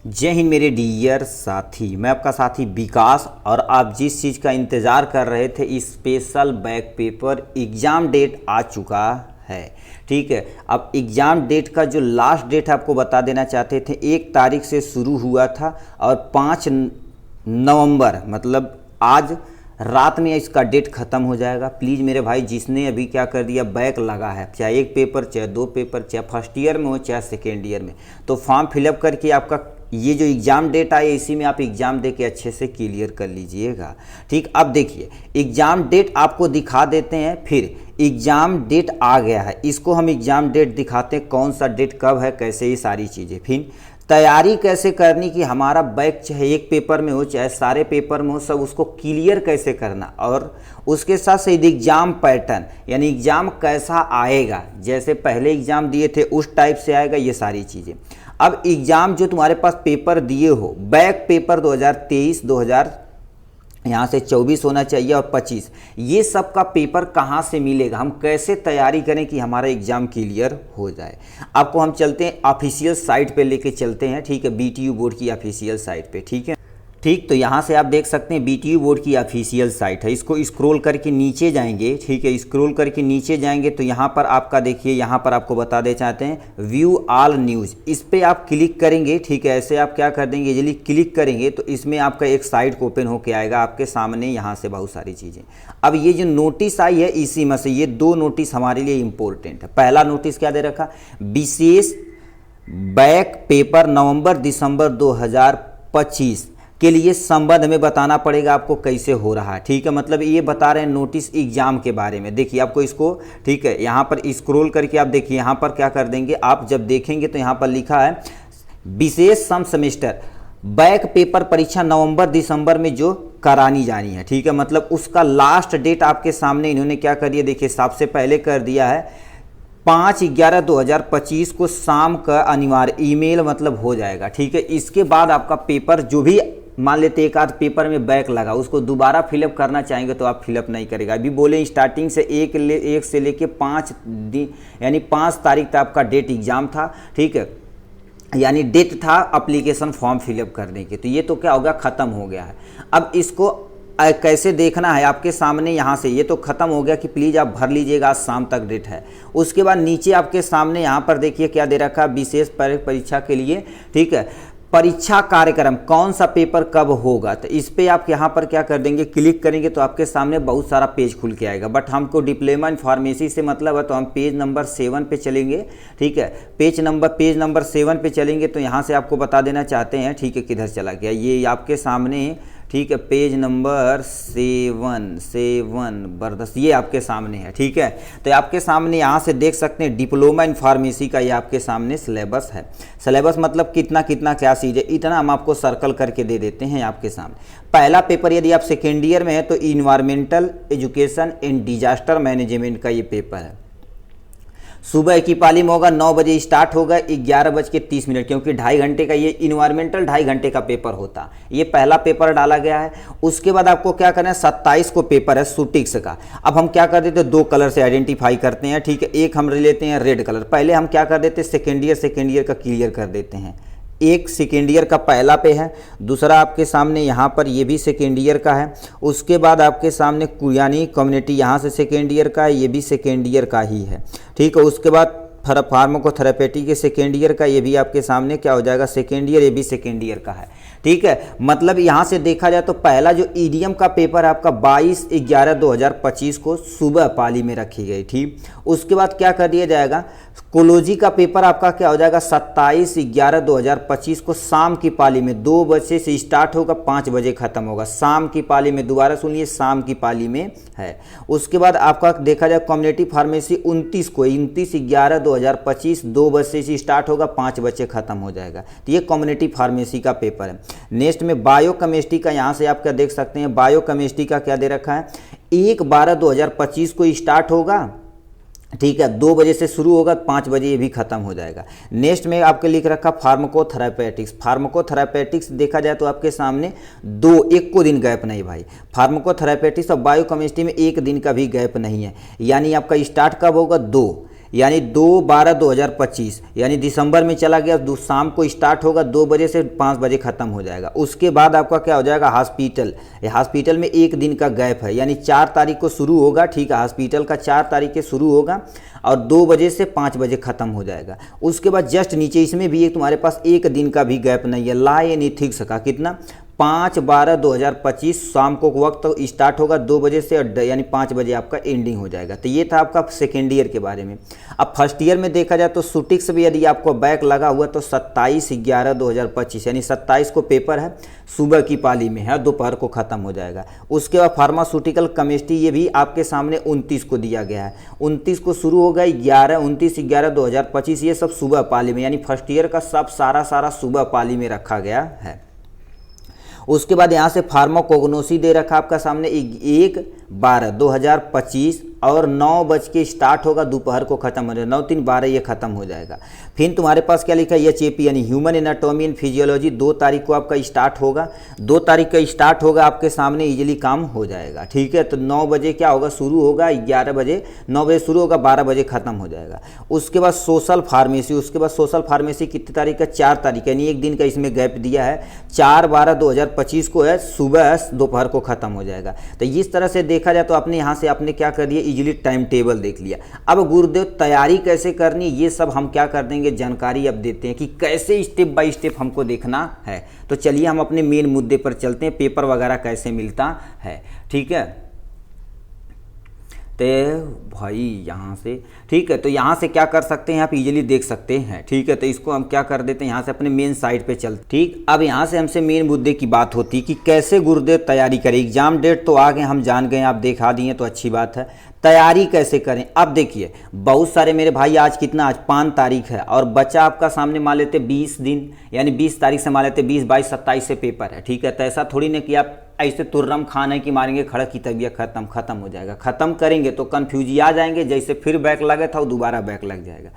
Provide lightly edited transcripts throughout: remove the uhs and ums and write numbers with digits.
जय हिंद मेरे डियर साथी। मैं आपका साथी विकास और आप जिस चीज़ का इंतज़ार कर रहे थे special back paper exam date आ चुका है। ठीक है, अब एग्ज़ाम डेट का जो लास्ट डेट है आपको बता देना चाहते थे। 1 तारीख से शुरू हुआ था और 5 नवंबर मतलब आज रात में इसका डेट ख़त्म हो जाएगा। प्लीज़ मेरे भाई जिसने अभी क्या कर दिया बैक लगा है, चाहे 1 पेपर चाहे 2 पेपर, चाहे फर्स्ट ईयर में हो चाहे सेकेंड ईयर में, तो फॉर्म फिलअप करके आपका ये जो एग्ज़ाम डेट आई है इसी में आप एग्ज़ाम दे के अच्छे से क्लियर कर लीजिएगा। ठीक, अब देखिए एग्ज़ाम डेट आपको दिखा देते हैं। फिर एग्ज़ाम डेट आ गया है, इसको हम एग्ज़ाम डेट दिखाते हैं, कौन सा डेट कब है कैसे, ये सारी चीज़ें। फिर तैयारी कैसे करनी कि हमारा बैक चाहे 1 पेपर में हो चाहे सारे पेपर में हो, सब उसको क्लियर कैसे करना, और उसके साथ साथ एग्ज़ाम पैटर्न यानी एग्ज़ाम कैसा आएगा, जैसे पहले एग्ज़ाम दिए थे उस टाइप से आएगा, ये सारी चीज़ें। अब एग्ज़ाम जो तुम्हारे पास पेपर दिए हो, बैक पेपर 2023 यहाँ से 24 होना चाहिए और 25, ये सब का पेपर कहाँ से मिलेगा, हम कैसे तैयारी करें कि हमारा एग्ज़ाम क्लियर हो जाए। आपको हम चलते हैं ऑफिशियल साइट पे लेके चलते हैं। ठीक है, बीटीयू बोर्ड की ऑफिशियल साइट पे। ठीक है, ठीक, तो यहाँ से आप देख सकते हैं बीटीयू बोर्ड की ऑफिशियल साइट है। इसको स्क्रॉल करके नीचे जाएंगे। ठीक है, स्क्रॉल करके नीचे जाएंगे तो यहाँ पर आपका देखिए, यहाँ पर आपको बता दे चाहते हैं व्यू ऑल न्यूज़, इस पर आप क्लिक करेंगे। ठीक है, ऐसे आप क्या कर देंगे, यदि क्लिक करेंगे तो इसमें आपका एक साइट ओपन होके आएगा आपके सामने, यहाँ से बहुत सारी चीज़ें। अब ये जो नोटिस आई है इसी में से ये 2 नोटिस हमारे लिए इंपॉर्टेंट है। पहला नोटिस क्या दे रखा, विशेष बैक पेपर नवंबर दिसंबर 2025 के लिए संबंध में बताना पड़ेगा आपको कैसे हो रहा है। ठीक है, मतलब ये बता रहे हैं नोटिस एग्जाम के बारे में। देखिए आपको इसको, ठीक है, यहाँ पर स्क्रॉल करके आप देखिए, यहाँ पर क्या कर देंगे, आप जब देखेंगे तो यहाँ पर लिखा है विशेष सम सेमेस्टर बैक पेपर परीक्षा नवंबर दिसंबर में जो करानी जानी है। ठीक है, मतलब उसका लास्ट डेट आपके सामने इन्होंने क्या करिए, देखिए सबसे पहले कर दिया है 5/11/2025 को शाम का अनिवार्य ईमेल मतलब हो जाएगा। ठीक है, इसके बाद आपका पेपर जो भी मान लेते एक आध पेपर में बैक लगा उसको दोबारा फिलअप करना चाहेंगे तो आप फिलअप नहीं करेगा। अभी बोले स्टार्टिंग से 1 से लेके 5 दिन यानी 5 तारीख तक आपका डेट एग्जाम था। ठीक है, यानी डेट था एप्लीकेशन फॉर्म फिलअप करने के, तो ये तो क्या हो गया, ख़त्म हो गया है। अब इसको कैसे देखना है आपके सामने, यहाँ से ये तो ख़त्म हो गया कि प्लीज़ आप भर लीजिएगा, आज शाम तक डेट है। उसके बाद नीचे आपके सामने यहाँ पर देखिए क्या दे रखा है, विशेष परीक्षा के लिए। ठीक है, परीक्षा कार्यक्रम कौन सा पेपर कब होगा, तो इस पर आप यहाँ पर क्या कर देंगे, क्लिक करेंगे तो आपके सामने बहुत सारा पेज खुल के आएगा। बट हमको डिप्लोमा इन फार्मेसी से मतलब है तो हम पेज नंबर 7 पे चलेंगे। ठीक है, पेज नंबर 7 पे चलेंगे तो यहाँ से आपको बता देना चाहते हैं। ठीक है, किधर चला गया ये आपके सामने। ठीक है, पेज नंबर 7 बर्दस्त ये आपके सामने है। ठीक है, तो आपके सामने यहाँ से देख सकते हैं डिप्लोमा इन फार्मेसी का ये आपके सामने सिलेबस है। सिलेबस मतलब कितना कितना क्या चीज़ है, इतना हम आपको सर्कल करके दे देते हैं आपके सामने। पहला पेपर यदि आप सेकेंड ईयर में है तो environmental education and disaster management का ये पेपर है। सुबह की पाली में होगा, 9 बजे स्टार्ट होगा, 11:30, क्योंकि 2.5 घंटे का ये इन्वायरमेंटल 2.5 घंटे का पेपर होता। ये पहला पेपर डाला गया है। उसके बाद आपको क्या करना है, 27 को पेपर है सुटिक्स का। अब हम क्या कर देते हैं, 2 कलर से आइडेंटिफाई करते हैं। ठीक है, एक हम लेते हैं रेड कलर। पहले हम क्या कर देते हैं, सेकेंड ईयर का क्लियर कर देते हैं। एक सेकेंड ईयर का पहला पे है, दूसरा आपके सामने यहाँ पर ये भी सेकेंड ईयर का है। उसके बाद आपके सामने यानी कम्युनिटी यहाँ से सेकेंड ईयर का है, ये भी सेकेंड ईयर का ही है। ठीक है, उसके बाद फार्माकोथेरेपेटी के सेकेंड ईयर का ये भी आपके सामने क्या हो जाएगा, सेकेंड ईयर, ये भी सेकेंड ईयर का है। ठीक है, मतलब यहाँ से देखा जाए तो पहला जो ईडीएम का पेपर है आपका 22/11/2025 को सुबह पाली में रखी गई थी। उसके बाद क्या कर दिया जाएगा, कोलोजी का पेपर आपका क्या हो जाएगा, 27/11/2025 को शाम की पाली में 2 बजे से स्टार्ट होगा, 5 बजे खत्म होगा। शाम की पाली में, दोबारा सुनिए, शाम की पाली में है। उसके बाद आपका देखा जाए कम्युनिटी फार्मेसी 29/11/2025 2 बजे से स्टार्ट होगा, 5 बजे खत्म हो जाएगा। तो ये कम्युनिटी फार्मेसी का पेपर है। नेक्स्ट में बायो केमिस्ट्री का, यहाँ से आप क्या देख सकते हैं, बायो केमिस्ट्री का क्या दे रखा है, 1/12/2025 को स्टार्ट होगा। ठीक है, 2 बजे से शुरू होगा, 5 बजे ये भी खत्म हो जाएगा। नेक्स्ट में आपके लिख रखा फार्माकोथेरेपेटिक्स देखा जाए तो आपके सामने 1 को दिन गैप नहीं भाई। फार्माकोथेरेपेटिक्स और बायो केमिस्ट्री में 1 दिन का भी गैप नहीं है, यानी आपका स्टार्ट कब होगा, 2 यानी 2/12/2025 यानी दिसंबर में चला गया, शाम को स्टार्ट होगा 2 बजे से 5 बजे ख़त्म हो जाएगा। उसके बाद आपका क्या हो जाएगा, हॉस्पिटल। हॉस्पिटल में 1 दिन का गैप है, यानी 4 तारीख को शुरू होगा, ठीक है, हॉस्पिटल का 4 तारीख के शुरू होगा और 2 बजे से 5 बजे ख़त्म हो जाएगा। उसके बाद जस्ट नीचे इसमें भी एक तुम्हारे पास 1 दिन का भी गैप नहीं है, ला एन एथिक्स का कितना 5/12/2025 शाम को वक्त तो स्टार्ट होगा 2 बजे से यानी 5 बजे आपका एंडिंग हो जाएगा। तो ये था आपका सेकेंड ईयर के बारे में। अब फर्स्ट ईयर में देखा जाए तो शूटिक्स भी यदि आपको बैक लगा हुआ तो 27/11/2025 यानी 27 को पेपर है, सुबह की पाली में है, दोपहर को ख़त्म हो जाएगा। उसके बाद फार्मास्यूटिकल केमिस्ट्री ये भी आपके सामने 29 को दिया गया है, 29 को शुरू होगा 29/11/2025, ये सब सुबह पाली में, यानी फर्स्ट ईयर का सब सारा सुबह पाली में रखा गया है। उसके बाद यहाँ से फार्माकोग्नोसी दे रखा आपका सामने 1/12/2025 और 9 बज के स्टार्ट होगा, दोपहर को खत्म हो जाएगा, 9-3-12 ये खत्म हो जाएगा। फिर तुम्हारे पास क्या लिखा है, एचएपी यानी ह्यूमन एनाटॉमी एंड फिजियोलॉजी 2 तारीख को आपका स्टार्ट होगा, 2 तारीख का स्टार्ट होगा, आपके सामने इजीली काम हो जाएगा, ठीक है। तो 9 बजे क्या होगा, शुरू होगा 11 बजे, 9 बजे शुरू होगा, 12 बजे खत्म हो जाएगा। उसके बाद सोशल फार्मेसी, उसके बाद सोशल फार्मेसी कितनी तारीख का, 4 तारीख, यानी 1 दिन का इसमें गैप दिया है, 4/12/2025 को है, सुबह दोपहर को खत्म हो जाएगा। तो इस तरह से देखा जाए तो आपने यहाँ से आपने क्या कर दिया, इजीली टाइम टेबल देख लिया। अब गुरुदेव तैयारी कैसे करनी, ये सब हम क्या कर देंगे, जानकारी अब देते हैं कि कैसे स्टेप बाय स्टेप हमको देखना है। तो चलिए हम अपने मेन मुद्दे पर चलते हैं, पेपर वगैरह कैसे मिलता है, ठीक है। तो भाई यहाँ से ठीक है, तो यहाँ से क्या कर सकते हैं, आप इजीली देख सकते हैं, ठीक है। तो इसको हम क्या कर देते हैं, यहाँ से अपने मेन साइट पे चलते, ठीक। अब यहाँ से हमसे मेन मुद्दे की बात होती है कि कैसे गुरुदेव तैयारी करें। एग्जाम डेट तो आ गए, हम जान गए, आप दिखा दिए तो अच्छी बात है, तैयारी कैसे करें। अब देखिए बहुत सारे मेरे भाई, आज कितना, आज 5 तारीख है और बच्चा आपका सामने मान लेते 20 दिन, यानी 20 तारीख से मान लेते 20, 22, 27 से पेपर है, ठीक है। तो ऐसा थोड़ी ना कि आप ऐसे तुर्रम खान है कि मारेंगे खड़क की तबीयत खत्म हो जाएगा। ख़त्म करेंगे तो कन्फ्यूज आ जाएंगे, जैसे फिर बैक लगे था वो दोबारा बैक लग जाएगा।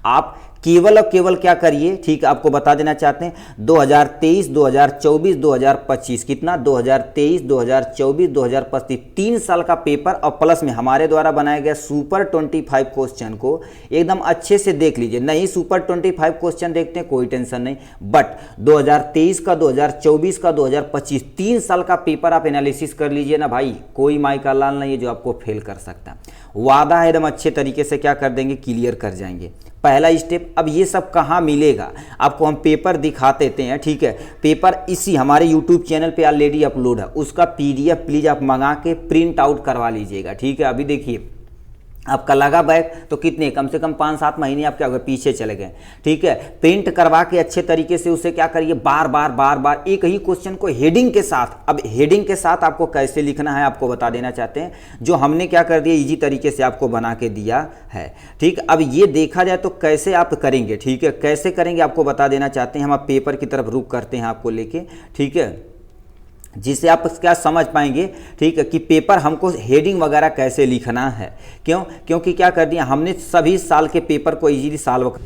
आप केवल और केवल क्या करिए, ठीक है, आपको बता देना चाहते हैं 2023, 2024, 2025 कितना, 2023, 2024, 2025 3 साल का पेपर और प्लस में हमारे द्वारा बनाया गया सुपर 25 क्वेश्चन को एकदम अच्छे से देख लीजिए। नहीं सुपर 25 क्वेश्चन देखते हैं कोई टेंशन नहीं, बट 2023 का, 2024 का, 2025 3 साल का पेपर आप एनालिसिस कर लीजिए ना भाई, कोई माई का लाल नहीं है जो आपको फेल कर सकता है। वादा है एकदम अच्छे तरीके से क्या कर देंगे, क्लियर कर जाएंगे। पहला स्टेप, अब ये सब कहाँ मिलेगा, आपको हम पेपर दिखा देते हैं, ठीक है। पेपर इसी हमारे यूट्यूब चैनल पे ऑलरेडी अपलोड है, उसका PDF प्लीज़ आप मंगा के प्रिंट आउट करवा लीजिएगा, ठीक है। अभी देखिए आपका लगा बैक तो कितने, कम से कम 5-7 महीने आप क्या हो गए, पीछे चले गए, ठीक है। प्रिंट करवा के अच्छे तरीके से उसे क्या करिए, बार बार एक ही क्वेश्चन को हेडिंग के साथ, अब हेडिंग के साथ आपको कैसे लिखना है आपको बता देना चाहते हैं, जो हमने क्या कर दिया इजी तरीके से आपको बना के दिया है, ठीक। अब ये देखा जाए तो कैसे आप करेंगे, ठीक है, कैसे करेंगे आपको बता देना चाहते हैं। हम आप पेपर की तरफ रुख करते हैं आपको लेके, ठीक है, जिससे आप क्या समझ पाएंगे, ठीक है, कि पेपर हमको हेडिंग वगैरह कैसे लिखना है। क्योंकि क्या कर दिया हमने, सभी साल के पेपर को इजीली सॉल्व,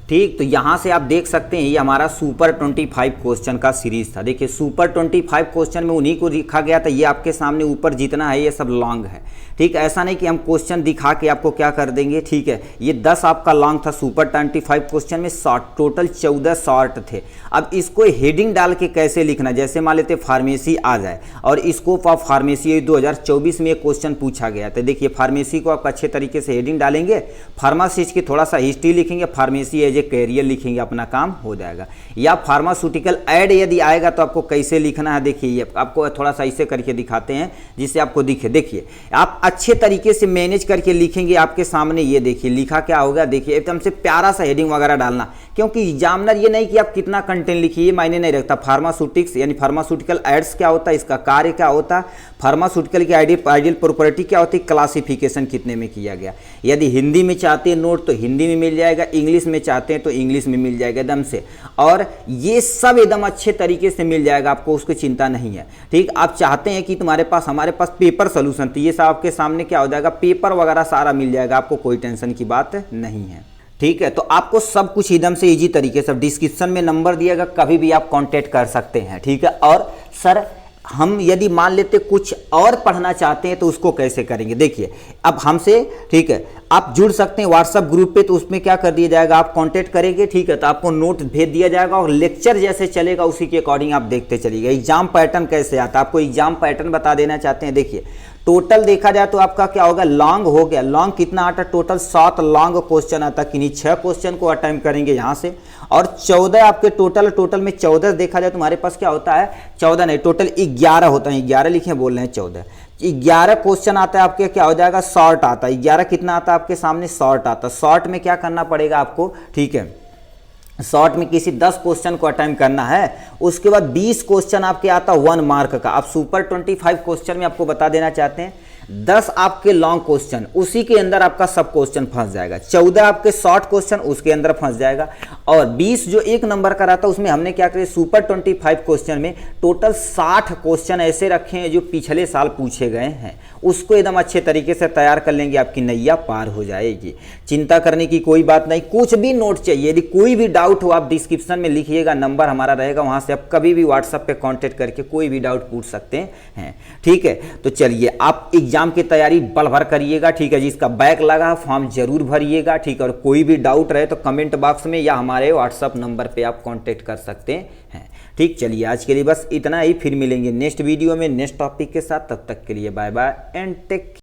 ठीक। तो यहाँ से आप देख सकते हैं ये हमारा सुपर 25 क्वेश्चन का सीरीज था। देखिए सुपर 25 क्वेश्चन में उन्हीं को लिखा गया था, ये आपके सामने ऊपर जितना है ये सब लॉन्ग है, ठीक। ऐसा नहीं कि हम क्वेश्चन दिखा के आपको क्या कर देंगे, ठीक है। ये 10 आपका लॉन्ग था, सुपर 25 क्वेश्चन में शॉर्ट, टोटल 14 शॉर्ट थे। अब इसको हेडिंग डाल के कैसे लिखना, जैसे मान लेते फार्मेसी आ जाए और स्कोप ऑफ फार्मेसी 2024 में क्वेश्चन पूछा गया। तो देखिए फार्मेसी को आप अच्छे तरीके से हेडिंग डालेंगे, फार्मासिस्ट की थोड़ा सा हिस्ट्री लिखेंगे, फार्मेसी एज ए कैरियर लिखेंगे, अपना काम हो जाएगा। या फार्मास्यूटिकल ऐड यदि आएगा तो आपको कैसे लिखना है, देखिए आपको थोड़ा सा ऐसे करके दिखाते हैं जिससे आपको दिखे। देखिए आप अच्छे तरीके से मैनेज करके लिखेंगे, आपके सामने ये देखिए लिखा क्या होगा, देखिए एकदम से प्यारा सा हेडिंग वगैरह डालना, क्योंकि एग्जामिनर ये नहीं कि आप कितना कंटेंट लिखिए, ये मायने नहीं रखता। फार्मास्यूटिक्स यानी फार्मास्यूटिकल एड्स क्या होता है, इसका कार्य क्या होता है, फार्मास्यूटिकल की आइडियल प्रॉपर्टी क्या होती है, क्लासिफिकेशन कितने में किया गया। यदि हिंदी में चाहते हैं नोट तो हिंदी में मिल जाएगा, इंग्लिश में चाहते हैं तो इंग्लिश में मिल जाएगा एकदम से, और ये सब एकदम अच्छे तरीके से मिल जाएगा आपको, उसकी चिंता नहीं है, ठीक। आप चाहते हैं कि तुम्हारे पास हमारे पास पेपर सोल्यूशन, तो ये सब आपके सामने क्या हो जाएगा, पेपर वगैरह सारा मिल जाएगा आपको, कोई टेंशन की बात नहीं है, ठीक है। तो आपको सब कुछ एकदम से इजी तरीके से डिस्क्रिप्शन में नंबर दिएगा, कभी भी आप कांटेक्ट कर सकते हैं, ठीक है। और सर हम यदि मान लेते कुछ और पढ़ना चाहते हैं तो उसको कैसे करेंगे, देखिए अब हमसे, ठीक है, आप जुड़ सकते हैं व्हाट्सएप ग्रुप पे, तो उसमें क्या कर दिया जाएगा, आप कांटेक्ट करेंगे, ठीक है, तो आपको नोट भेज दिया जाएगा और लेक्चर जैसे चलेगा उसी के अकॉर्डिंग आप देखते चलिएगा। एग्जाम पैटर्न कैसे आता है, आपको एग्जाम पैटर्न बता देना चाहते हैं। देखिए टोटल देखा जाए तो आपका क्या होगा, लॉन्ग हो गया, लॉन्ग कितना आता, टोटल 7 लॉन्ग क्वेश्चन आता, किन्हीं 6 क्वेश्चन को अटेम्प्ट करेंगे यहाँ से, और 14 आपके टोटल में 14 देखा जाए तुम्हारे पास क्या होता है, 14 नहीं टोटल 11 होता है, 11 लिखे बोल रहे हैं 14, 11 क्वेश्चन आता है आपके, क्या हो जाएगा, शॉर्ट आता है, 11 कितना आता है आपके सामने, शॉर्ट आता है। शॉर्ट में क्या करना पड़ेगा आपको, ठीक है, शॉर्ट में किसी 10 क्वेश्चन को अटेम्प्ट करना है, उसके बाद 20 क्वेश्चन आपके आता 1 मार्क का। आप सुपर 25 क्वेश्चन में आपको बता देना चाहते हैं, 10 आपके लॉन्ग क्वेश्चन, उसी के अंदर आपका सब क्वेश्चन फंस जाएगा, 14 आपके शॉर्ट क्वेश्चन उसके अंदर फंस जाएगा, और 20 जो 1 नंबर का रहता है उसमें हमने क्या करें, सुपर 25 क्वेश्चन में टोटल 60 क्वेश्चन ऐसे रखे हैं जो पिछले साल पूछे गए हैं, उसको एकदम अच्छे तरीके से तैयार कर लेंगे, आपकी नैया पार हो जाएगी। चिंता करने की कोई बात नहीं। कुछ भी नोट चाहिए, यदि कोई भी डाउट हो आप डिस्क्रिप्शन में लिखिएगा, नंबर हमारा रहेगा, वहां से आप कभी भी व्हाट्सएप पे कांटेक्ट करके कोई भी डाउट पूछ सकते हैं, ठीक है। तो चलिए आप एग्जाम की तैयारी बल भर करिएगा, ठीक है, जिसका बैक लगा फॉर्म जरूर भरिएगा, ठीक है, और कोई भी डाउट रहे तो कमेंट बॉक्स में या हमारे व्हाट्सएप नंबर पे आप कांटेक्ट कर सकते हैं, ठीक। चलिए आज के लिए बस इतना ही, फिर मिलेंगे नेक्स्ट वीडियो में नेक्स्ट टॉपिक के साथ, तब तक के लिए बाय बाय एंड टेक।